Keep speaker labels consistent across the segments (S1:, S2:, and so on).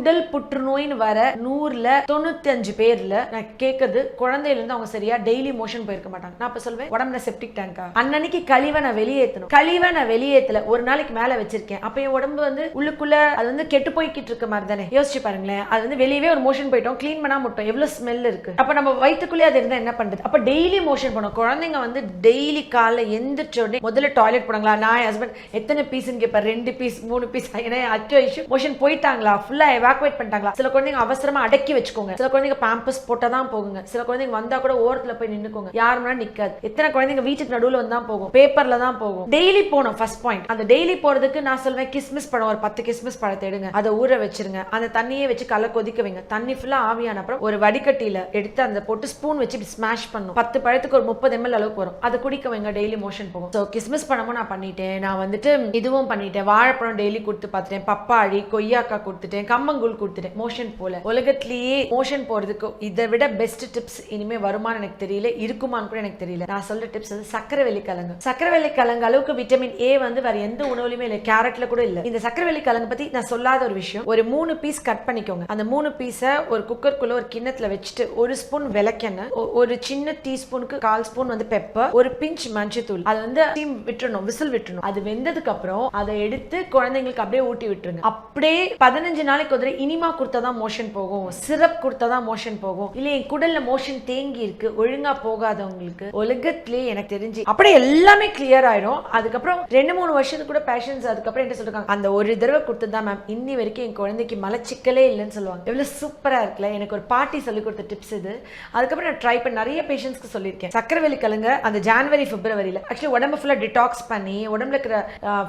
S1: குடல் புற்றுநோயின்னு வர 100ல 95 பேர்ல நான் கேட்கறது குழந்தையில இருந்து அவங்க சரியா டெய்லி மோஷன் போயிருக்க மாட்டாங்க. நான் இப்ப சொல்வேன் உடம்புல செப்டிக் டேங்கா, அன்னன்னைக்கு கழிவை நான் வெளியேற்றணும். கழிவை நான் வெளியேற்றல, ஒரு நாளைக்கு மேல வச்சிருக்கேன், அப்ப என் உடம்பு வந்து உள்ளுக்குள்ள அது வந்து கெட்டு போய்கிட்டு இருக்க மாதிரி தானே. யோசிச்சு பாருங்களேன், அது வந்து வெளியவே ஒரு மோஷன் போயிட்டோம், கிளீன் பண்ணா மட்டும் எவ்வளவு ஸ்மெல் இருக்கு. அப்ப நம்ம வயிற்றுக்குள்ளே அது இருந்தா என்ன பண்றது? அப்ப டெய்லி மோஷன் பண்ணும். குழந்தைங்க வந்து டெய்லி காலைல எந்திரிச்ச உடனே முதல்ல டாய்லெட் போனாங்களா, நான் ஹஸ்பண்ட் எத்தனை பீஸ்ன்னு கேட்பார், 2 பீஸ் 3 பீஸ், ஏன்னா அச்சோ இஷ்யூ மோஷன் போயிட்டாங்களா, ஃபுல்லா எவாக்குவேட் பண்ணிட்டாங்களா. சில குழந்தைங்க அவசரமா அடக்கி வச்சுக்கோங்க, சில குழந்தைங்க பாம்பஸ் போட்டாதான் போகுங்க, சில குழந்தைங்க வந்தா கூட ஓரத்துல போய் நின்னுக்கோங்க, யார் முன்னாடி நிக்காது. எத்தனை குழந்தைங்க வீட்டுக்கு நடுவுல வந்தா போகும், பேப்பர்ல தான் போகும். டெய்லி போகணும். First point. அந்த டெய்லி போறதுக்கு நான் சொல்வேன் கிஸ்மிஸ் பழம், ஒரு 10 கிஸ்மிஸ் பழத்தை எடுங்க, அதை ஊற வச்சிருங்க, அந்த தண்ணியே வச்சு கலை கொதிக்க வைங்க. தண்ணி ஃபுல்லா ஆவியான அப்புறம் ஒரு வடிகட்டியில எடுத்து அந்த போட்டு ஸ்பூன் வச்சு ஸ்மாஷ் பண்ணும். 10 பழத்துக்கு ஒரு 30 ml அளவுக்கு வரும், அதை குடிக்க வைங்க, டெய்லி மோஷன் போகும். ஸோ கிஸ்மிஸ் பழமும் நான் பண்ணிட்டேன், நான் வந்துட்டு இதுவும் பண்ணிட்டேன், வாழைப்பழம் டெய்லி கொடுத்து பார்த்துட்டேன், பப்பாளி கொய்யாக்காய் கொடுத்துட்டேன், கம்மங்கூழ் கொடுத்துட்டேன், மோஷன் போல. உலகத்திலேயே மோஷன் போறதுக்கு இதை விட பெஸ்ட் டிப்ஸ் இனிமே வருமானு எனக்கு தெரியல, இருக்குமான்னு கூட எனக்கு தெரியல. நான் சொல்ற டிப்ஸ் வந்து சக்கரவள்ளி கிழங்கு. சக்கரவள்ளி கிழங்கு அளவுக்கு விட்டமின் ஏ வந்து வேற எந்த உணவுலயுமே இல்லை, கேரட்ல கூட இல்லை. இந்த சக்கரவள்ளி கிழங்கு பத்தி நான் சொல்லாத ஒரு விஷயம், ஒரு 3 பீஸ் கட் பண்ணிக்கோங்க. அந்த 3 பீஸை ஒரு குக்கருக்குள்ள ஒரு கிண்ணத்துல வச்சுட்டு 1 ஸ்பூன் விளக்கெண்ணெய், ஒரு சின்ன டீஸ்பூனுக்கு 1/4 ஸ்பூன் வந்து பெப்பர், ஒரு பிஞ்ச் மஞ்சத்தூள், அது வந்து விட்டுறணும், விசில் விட்டுறணும். அது வெந்ததுக்கு அப்புறம் அதை எடுத்து குழந்தைங்களுக்கு அப்படியே ஊட்டி விட்டுருங்க. அப்படியே 15 நாளைக்கு ஒரு இனிமா கொடுத்தாதான் மோஷன் போகும், சிரப் கொடுத்தாதான் மோஷன் போகும். இல்ல என் குடல்ல மோஷன் தேங்கி இருக்கு, ஒழுங்கா போகாதவங்களுக்கு உலகத்திலே எனக்கு தெரிஞ்சு அப்படியே எல்லாமே கிளியர் ஆயிடும். அதுக்கப்புறம் 2-3 வருஷத்துக்கு கூட பேஷன்ஸ் அதுக்கப்புறம் என்ன சொல்றாங்க, அந்த ஒரு தடவை கொடுத்ததுதான் மேம் இன்னி வரைக்கும் என் குழந்தைக்கு மலச்சிக்கலே இல்லைன்னு சொல்லுவாங்க. எவ்வளவு சூப்பரா இருக்குல்ல. எனக்கு ஒரு பாட்டி சொல்லி கொடுத்த டிப்ஸ் இது. அதுக்கப்புறம் நான் ட்ரை பண்ண நிறைய பேஷன்ஸ்க்கு சொல்லியிருக்கேன். சக்கரவள்ளி கிழங்கு அந்த ஜனவரி பிப்ரவரியில ஆக்சுவலி உடம்பு ஃபுல்லா டிடாக்ஸ் பண்ணி உடம்புல இருக்கிற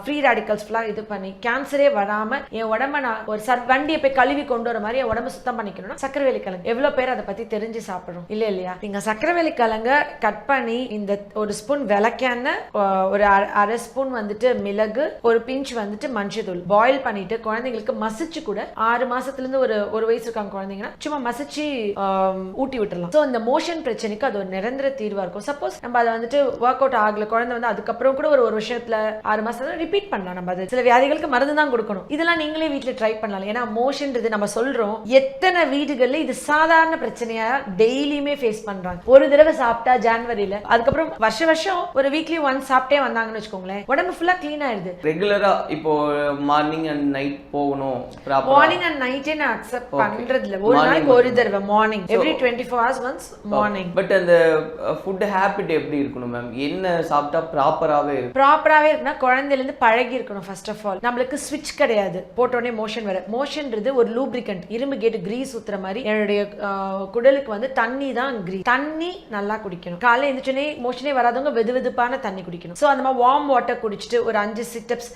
S1: ஃப்ரீ ரேடிக்கல்ஸ் ஃபுல்லா இது பண்ணி கேன்சரே வராம என் உடம்ப நான் ஒரு வண்டியை போய் கழுவி கொண்டு வர மாதிரி என் உடம்பு சுத்தம் பண்ணிக்கணும்னா சக்கரவள்ளி கிழங்கு. எவ்வளவு பேர் அதை பத்தி தெரிஞ்சு சாப்பிடுறோம் இல்ல இல்லையா? நீங்க சக்கரவள்ளி கிழங்க கட் பண்ணி இந்த ஒரு ஸ்பூன் விளக்கெண்ணெய், ஒரு 1/2 ஸ்பூன் வந்துட்டு மிளகு, ஒரு பிஞ்ச் வந்துட்டு மஞ்சள் பாயில் பண்ணிட்டு குழந்தைங்களுக்கு மசிச்சு கூட 6 மாசத்துல இருந்து ஒரு வயசு இருக்காங்க குழந்தைங்கன்னா சும்மா மசிச்சு ஊட்டி விட்டுறலாம். சோ இந்த மோஷன் பிரச்சனைக்கு அது ஒரு நிரந்தர தீர்வா இருக்கும். சப்போஸ் நம்ம அதை வந்துட்டு ஒர்க் அவுட் ஆகல, குழந்தை வந்து அதுக்கப்புறம் கூட ஒரு வருஷத்துல 6 மாசத்துல ரிப்பீட் பண்ணலாம். நம்ம அது சில வியாதிகளுக்கு மருந்து தான் கொடுக்கணும். இதெல்லாம் நீங்களே வீட்டுல ட்ரை பண்ணலாம். ஏன்னா மோஷன்றது நம்ம சொல்றோம், எத்தனை வீடுகள்ல இது சாதாரண பிரச்சனையா டெய்லியுமே ஃபேஸ் பண்றாங்க. ஒரு தடவை சாப்பிட்டா ஜனவரியில, அதுக்கப்புறம் வருஷம் ஒரு வீக்லி ஒன்ஸ் சாப்பிட்டே வந்தாங்கன்னு வச்சுக்கோங்களேன், உடம்பு ஃபுல்லா கிளீன் ஆயிடுது.
S2: ரெகுலரா இப்போ மார்னிங் அண்ட் நைட் போகணும்.
S1: மார்னிங் அண்ட் நைட்டே நான் அக்செப்ட் பண்றது இல்ல. ஒரு நாளைக்கு ஒரு தடவை morning, every 24 hours once morning.
S2: But அந்த ஃபுட் ஹேபிட் எப்படி இருக்கணும் மேம்? என்ன சாப்பிட்டா ப்ராப்பராவே இருக்கும்?
S1: ப்ராப்பராவே இருக்குன்னா குழந்தையில இருந்து பழகி இருக்கணும். ஃபர்ஸ்ட் ஆஃப் ஆல் நம்மளுக்கு ஸ்விட்ச் கிடையாது, போட்டோடனே மோஷன் வர. மோஷன்ன்றது ஒரு லூப்ரிகன்ட், இரும்பு கேட்டு கிரீஸ் ஊத்துற மாதிரி என்னுடைய குடலுக்கு வந்து தண்ணி தான் கிரீஸ். தண்ணி நல்லா குடிக்கணும். காலையில எழுந்திரிச்சோடனே மோஷனே வராதவங்க வெது வெதுப்பான தண்ணி குடிக்கணும். ஸோ அந்த மாதிரி வார்ம் வாட்டர் குடிச்சிட்டு ஒரு 5 சிட்டப்ஸ்